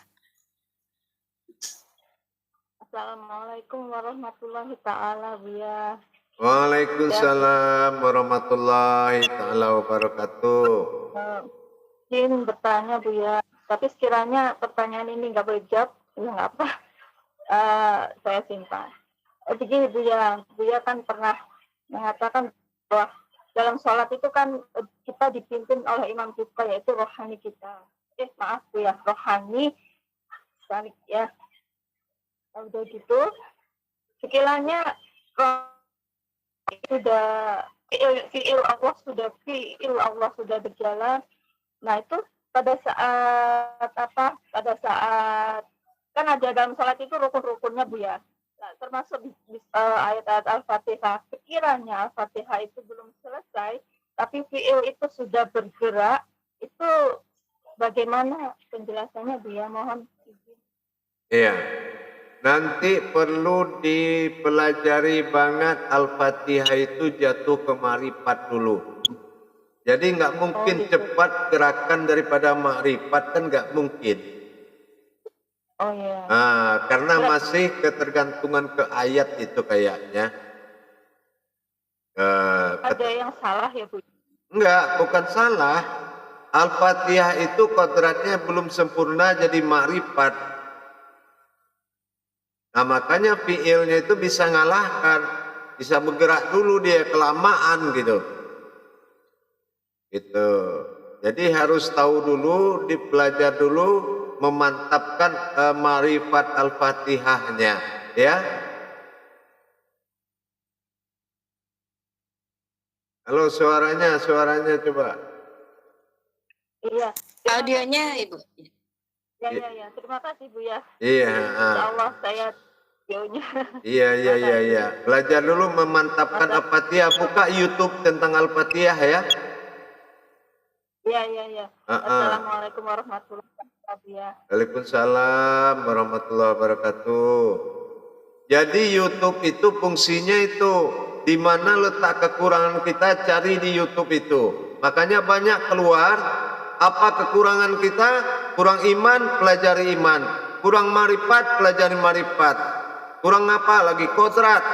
Assalamualaikum warahmatullahi ta'ala ya. Waalaikumsalam warahmatullahi ta'ala wabarakatuh. Ingin bertanya Bu ya, tapi sekiranya pertanyaan ini nggak boleh jawab, ya nggak apa, saya simpan. Begini Bu ya kan pernah mengatakan bahwa dalam sholat itu kan kita dipimpin oleh imam kita, yaitu rohani kita. Maaf Bu ya, rohani, balik ya. Udah gitu, sekiranya sudah fiil Allah sudah berjalan. Nah itu pada saat kan ada dalam sholat itu rukun-rukunnya Bu ya. Nah, termasuk ayat-ayat Al-Fatihah. Sekiranya Al-Fatihah itu belum selesai, tapi fiil itu sudah bergerak, itu bagaimana penjelasannya Bu ya? Mohon izin. Iya. Nanti perlu dipelajari banget Al-Fatihah itu jatuh ke marifat dulu. Jadi nggak mungkin cepat gerakan daripada makrifat, kan nggak mungkin. Oh iya. Karena masih ketergantungan ke ayat itu kayaknya. Ada yang salah ya Bu? Enggak, bukan salah. Al-Fatihah itu kodratnya belum sempurna jadi makrifat. Nah makanya fiilnya itu bisa ngalahkan, bisa bergerak dulu dia kelamaan gitu. Gitu. Jadi harus tahu dulu, dipelajari dulu, memantapkan marifat Al-Fatihahnya, ya. Halo, suaranya coba. Iya. Audionya Ibu. Ya. Terima kasih Bu ya. Iya. Insya Allah saya videonya. Iya. Belajar dulu memantapkan Al-Fatihah. Buka YouTube tentang Al-Fatihah ya. Iya. Assalamualaikum warahmatullahi wabarakatuh ya. Waalaikumsalam warahmatullahi wabarakatuh. Jadi YouTube itu fungsinya itu di mana letak kekurangan kita, cari di YouTube itu. Makanya banyak keluar apa kekurangan kita, kurang iman, pelajari iman, kurang marifat, pelajari marifat, kurang apa lagi kodrat,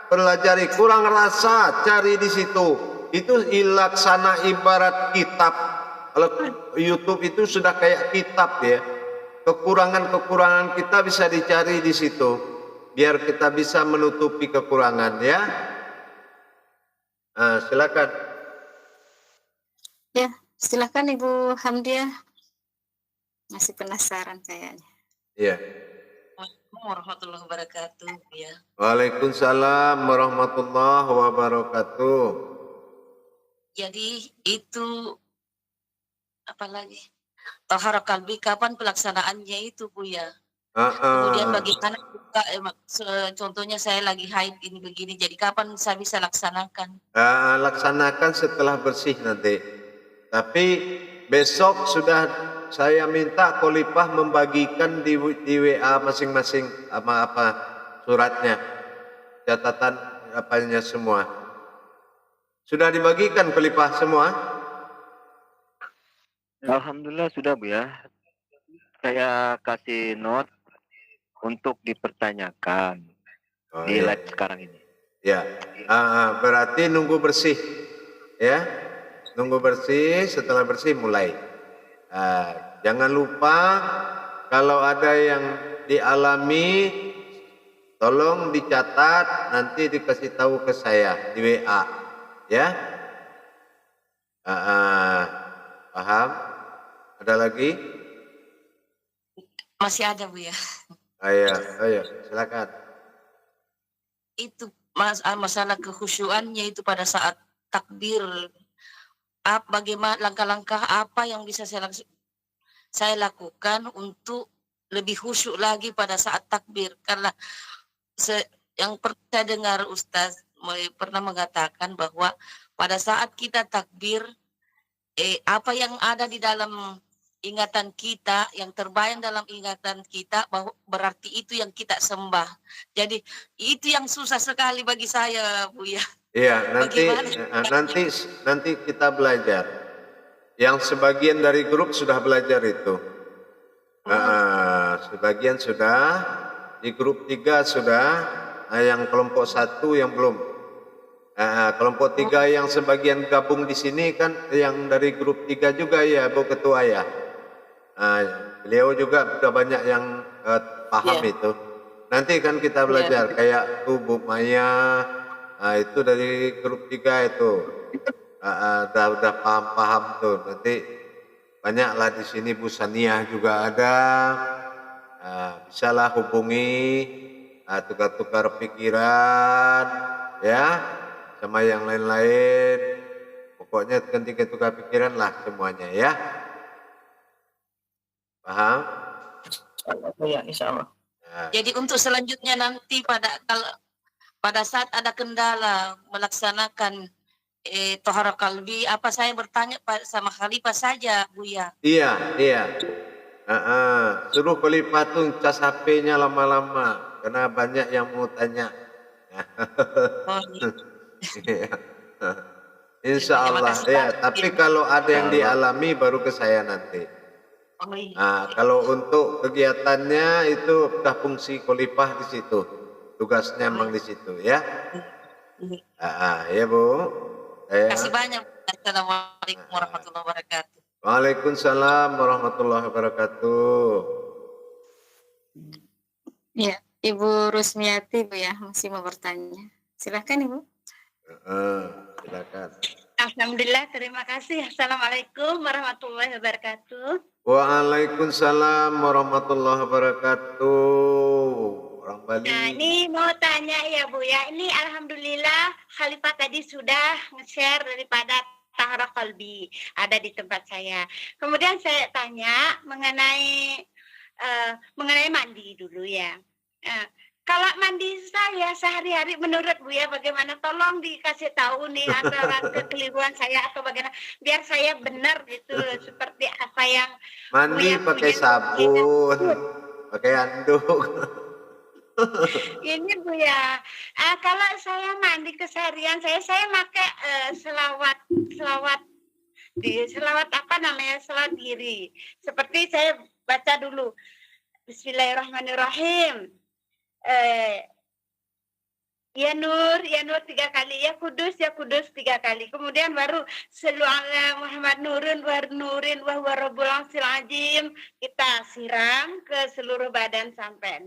pelajari, kurang rasa, cari di situ. Itu ilaksana ibarat kitab. Kalau YouTube itu sudah kayak kitab ya. Kekurangan-kekurangan kita bisa dicari di situ, biar kita bisa menutupi kekurangan ya. Silakan. Ya, silakan Ibu Hamdiah. Masih penasaran kayaknya. Iya. Assalamualaikum warahmatullahi wabarakatuh ya. Waalaikumsalam warahmatullahi wabarakatuh. Jadi itu apa lagi? Tahara kalbi kapan pelaksanaannya itu Bu ya? Kemudian bagaimana juga contohnya saya lagi haid ini begini, jadi kapan saya bisa laksanakan? Laksanakan setelah bersih nanti. Tapi besok sudah saya minta Khalifah membagikan di WA masing-masing apa suratnya, catatan apanya semua. Sudah dibagikan Khalifah semua? Alhamdulillah sudah Bu ya. Saya kasih note untuk dipertanyakan Oh di ya, live sekarang ini. ya. Berarti nunggu bersih, ya. Nunggu bersih, setelah bersih mulai. Jangan lupa kalau ada yang dialami, tolong dicatat, nanti dikasih tahu ke saya di WA, ya. Paham? Ada lagi? Masih ada Bu ya. Ayo, silakan. Itu masalah kekhusyuannya itu pada saat takbir. Bagaimana langkah-langkah apa yang bisa saya lakukan untuk lebih khusyuk lagi pada saat takbir, karena yang pernah saya dengar Ustaz pernah mengatakan bahwa pada saat kita takbir apa yang ada di dalam ingatan kita, yang terbayang dalam ingatan kita, bahwa berarti itu yang kita sembah. Jadi itu yang susah sekali bagi saya Bu ya. Iya, nanti kita belajar. Yang sebagian dari grup sudah belajar itu. Sebagian sudah, di grup 3 sudah, yang kelompok 1 yang belum. Kelompok 3 yang sebagian gabung di sini kan, yang dari grup 3 juga ya Bu Ketua ya. Beliau juga sudah banyak yang paham itu. Nanti kan kita belajar kayak Bu Maya, itu dari grup 3 itu. Udah paham-paham tuh. Nanti banyaklah di sini Bu Saniah juga ada. Bisalah hubungi, tukar-tukar pikiran, ya, sama yang lain-lain. Pokoknya ketika tukar pikiran lah semuanya ya. Paham? Ya, insya Allah. Jadi untuk selanjutnya nanti pada saat ada kendala melaksanakan tohara kalbi, apa saya bertanya sama Khalifah saja Bu ya? Iya. Suruh Khalifah tuh cas HP-nya lama-lama, karena banyak yang mau tanya. Insya Allah ya. Tapi kalau ada yang dialami baru ke saya nanti. Kalau untuk kegiatannya itu udah fungsi Khalifah di situ, tugasnya memang di situ ya. Ya Bu. Terima kasih banyak. Assalamualaikum warahmatullahi wabarakatuh. Waalaikumsalam warahmatullahi wabarakatuh. Ya, Ibu Rusmiati Bu ya, masih mau bertanya. Silakan Ibu. Silakan. Alhamdulillah, terima kasih. Assalamualaikum warahmatullahi wabarakatuh. Waalaikumsalam warahmatullahi wabarakatuh. Orang Bali. Nah, ini mau tanya ya Bu ya. Ini alhamdulillah Khalifah tadi sudah nge-share daripada tahara qalbi ada di tempat saya. Kemudian saya tanya mengenai mandi dulu ya. Kalau mandi saya sehari-hari menurut Bu ya bagaimana? Tolong dikasih tahu nih antara kekeliruan saya atau bagaimana biar saya benar gitu seperti apa yang mandi pakai sabun, pakai handuk. Ini Bu ya, kalau saya mandi keseharian saya pakai selawat apa namanya, selawat diri. Seperti saya baca dulu Bismillahirrahmanirrahim. Ya Nur 3 kali, ya Kudus 3 kali. Kemudian baru sallu ala Muhammad nurin wa huwa rabbul arsyil azim. Kita siram ke seluruh badan sampai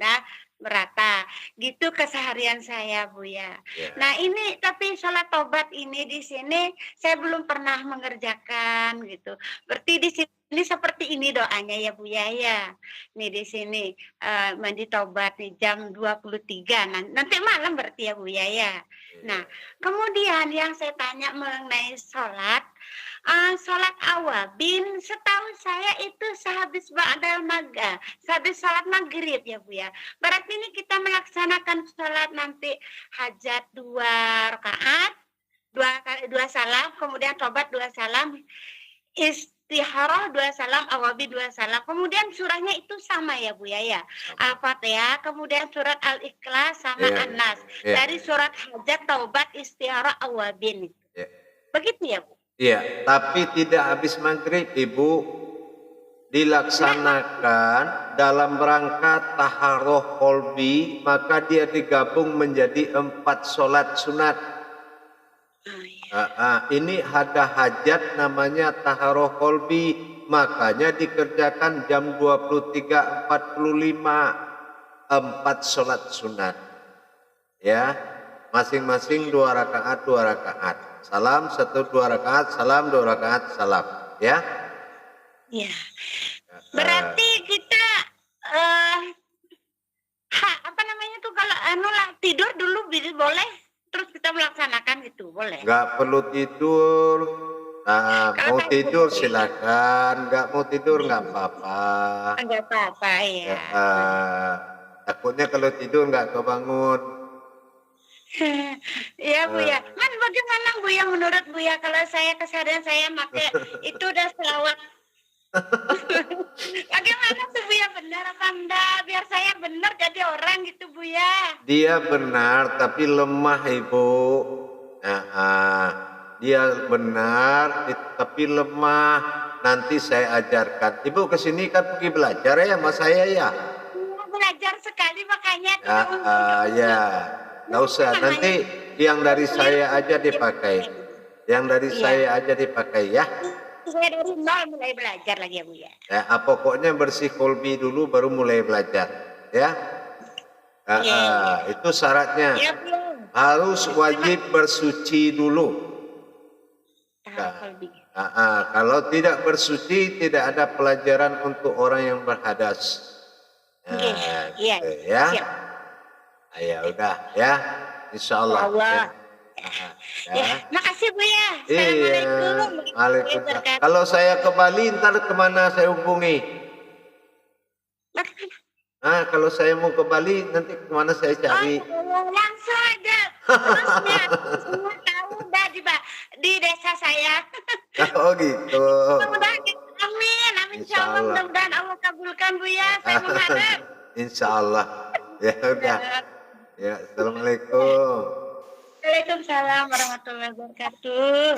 merata. Gitu keseharian saya Bu ya. Nah ini tapi sholat tobat ini di sini saya belum pernah mengerjakan gitu. Berarti di sini seperti ini doanya ya Bu ya. Nih di sini mandi tobat nih jam 23 nanti malam berarti ya Bu ya. Nah kemudian yang saya tanya mengenai sholat awabin, setahu saya itu sehabis sehabis sholat maghrib ya Bu ya. Berarti ini kita melaksanakan sholat nanti hajat 2 rakaat, 2 salam, kemudian tobat 2 salam, istiharah 2 salam, awabi 2 salam. Kemudian surahnya itu sama ya Bu ya. Al-Fatihah, kemudian surat Al-Ikhlas sama An-Nas. Dari surat hajat, taubat, istiharah, awabin. Begitu ya Bu? Iya, tapi tidak habis maghrib Ibu. dilaksanakan dalam rangka taharoh kolbi, maka dia digabung menjadi 4 sholat sunat. Ini ada hajat namanya taharoh kolbi, makanya dikerjakan jam 23.45, 4 sholat sunat. Ya, masing-masing 2 rakaat, 2 rakaat. Salam 1, 2 rakaat, salam 2 rakaat, salam. Ya. Ya. Berarti kita apa namanya tuh kalau tidur dulu boleh, terus kita melaksanakan itu boleh. Nggak perlu tidur. Mau tidur silakan, nggak mau tidur nggak apa-apa. Nggak apa-apa ya. Takutnya kalau tidur nggak kebangun. Ya Bu ya, kan bagaimana Bu ya menurut Bu ya, kalau saya kesadaran saya pakai itu udah selawat. Bagaimana tuh Bu ya, benar apa enggak? Biar saya benar jadi orang gitu Bu ya. Dia benar tapi lemah Ibu. Dia benar tapi lemah. Nanti saya ajarkan. Ibu kesini kan pergi belajar ya sama saya ya. Belajar sekali makanya. Ya. Nggak usah, nanti yang dari saya aja dipakai. Yang dari saya aja dipakai ya. Saya dari nol mulai belajar lagi ya Bu ya. Pokoknya bersih kolbi dulu baru mulai belajar. Ya. Itu syaratnya. Ya, harus wajib bersuci dulu. Kalau tidak bersuci tidak ada pelajaran untuk orang yang berhadas. Ya. Ya udah ya, insya Allah. Makasih Bu ya. Assalamualaikum. Waalaikumsalam. Kalau saya ke Bali, ntar kemana saya hubungi? Kalau saya mau ke Bali, nanti kemana saya cari? Langsung aja. Terusnya semua tahu udah di desa saya. Oh gitu. Amin, insya Allah. Mudah-mudahan Allah kabulkan Bu ya. Saya mengharap. Insya Allah. Ya udah. Ya, assalamualaikum. Waalaikumsalam warahmatullahi wabarakatuh.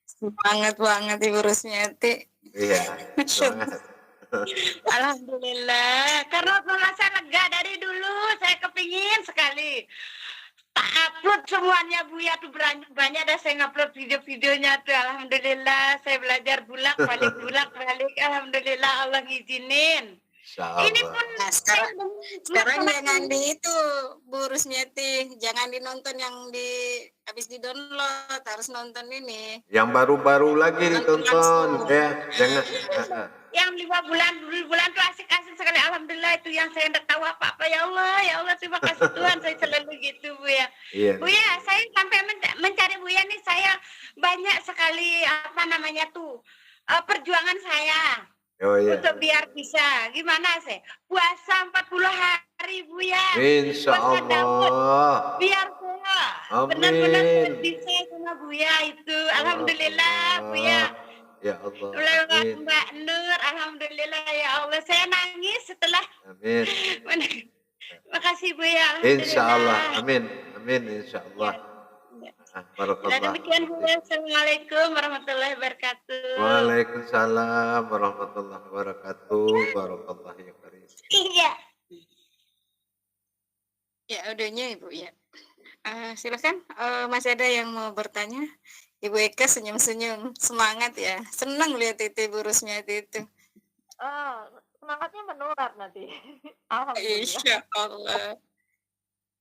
Semangat banget Ibu Rusmiati. Iya, semangat. Alhamdulillah, karena merasa lega dari dulu, saya kepingin sekali tak upload semuanya Bu ya, tuh banyak dah saya ngupload video-videonya tuh. Alhamdulillah, saya belajar bulak-balik, alhamdulillah Allah ngizinin. Ini pun sekarang jangan di itu Bu Rusmiati, jangan dinonton yang habis di-download, harus nonton ini. Yang baru-baru lagi ditonton ya, jangan. Yang 5 bulan tuh asik-asik sekali, alhamdulillah. Itu yang saya tidak tahu apa-apa. Ya Allah terima kasih Tuhan, saya selalu gitu Bu ya. Iya. Bu ya, saya sampai mencari Bu ya nih, saya banyak sekali perjuangan saya. Oh, iya. Untuk biar bisa, gimana sih? Puasa 40 hari Bu ya. Insya Allah. Biar saya benar-benar bisa sama Bu ya itu. Alhamdulillah Bu ya. Ya Allah. Mbak Nur, alhamdulillah ya Allah. Saya nangis setelah. Amin. Makasih Bu ya. Insya Allah. Amin. Insya Allah. Barakallah. Demikian Bu. Assalamualaikum warahmatullahi wabarakatuh. Waalaikumsalam warahmatullahi wabarakatuh. Barakallah ya karim. Iya. Ya audionya Ibu ya. Silakan, masih ada yang mau bertanya? Ibu Eka senyum-senyum, semangat ya. Senang lihat itu Ibu Rusmiati itu. Semangatnya menular nanti. Alhamdulillah. Insya Allah.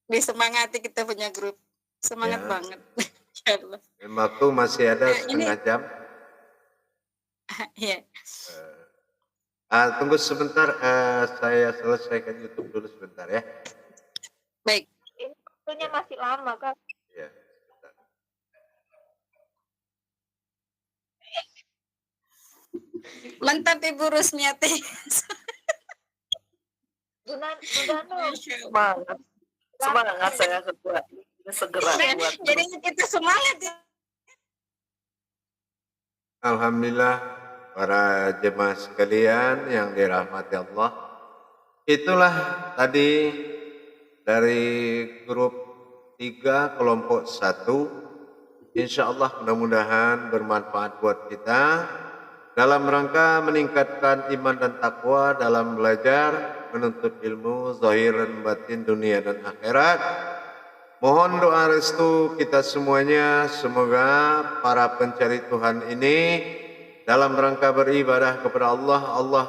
Disemangati kita punya grup. Semangat banget. Insya Allah. Waktu masih ada setengah jam. Iya. Tunggu sebentar, saya selesaikan YouTube dulu sebentar ya. Baik. Ini waktunya masih lama kan? Iya. Mantap Ibu Rusmiati. Semangat saya segera buat. Jadi kita semangat ya. Alhamdulillah para jemaah sekalian yang dirahmati Allah. Itulah tadi dari grup 3 kelompok 1. Insya Allah mudah-mudahan bermanfaat buat kita. dalam rangka meningkatkan iman dan takwa dalam belajar menuntut ilmu zahir dan batin dunia dan akhirat. Mohon doa restu kita semuanya, semoga para pencari Tuhan ini dalam rangka beribadah kepada Allah, Allah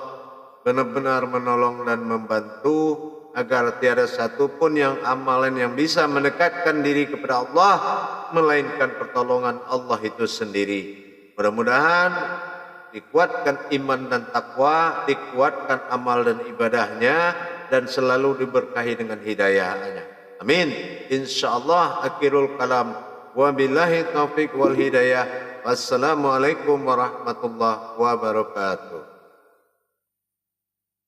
benar-benar menolong dan membantu agar tiada satupun yang amalan yang bisa mendekatkan diri kepada Allah melainkan pertolongan Allah itu sendiri. Mudah-mudahan dikuatkan iman dan takwa, dikuatkan amal dan ibadahnya, dan selalu diberkahi dengan hidayahnya. Amin. Insyaallah akhirul kalam. Wabillahi taufiq wal hidayah. Wassalamualaikum warahmatullahi wabarakatuh.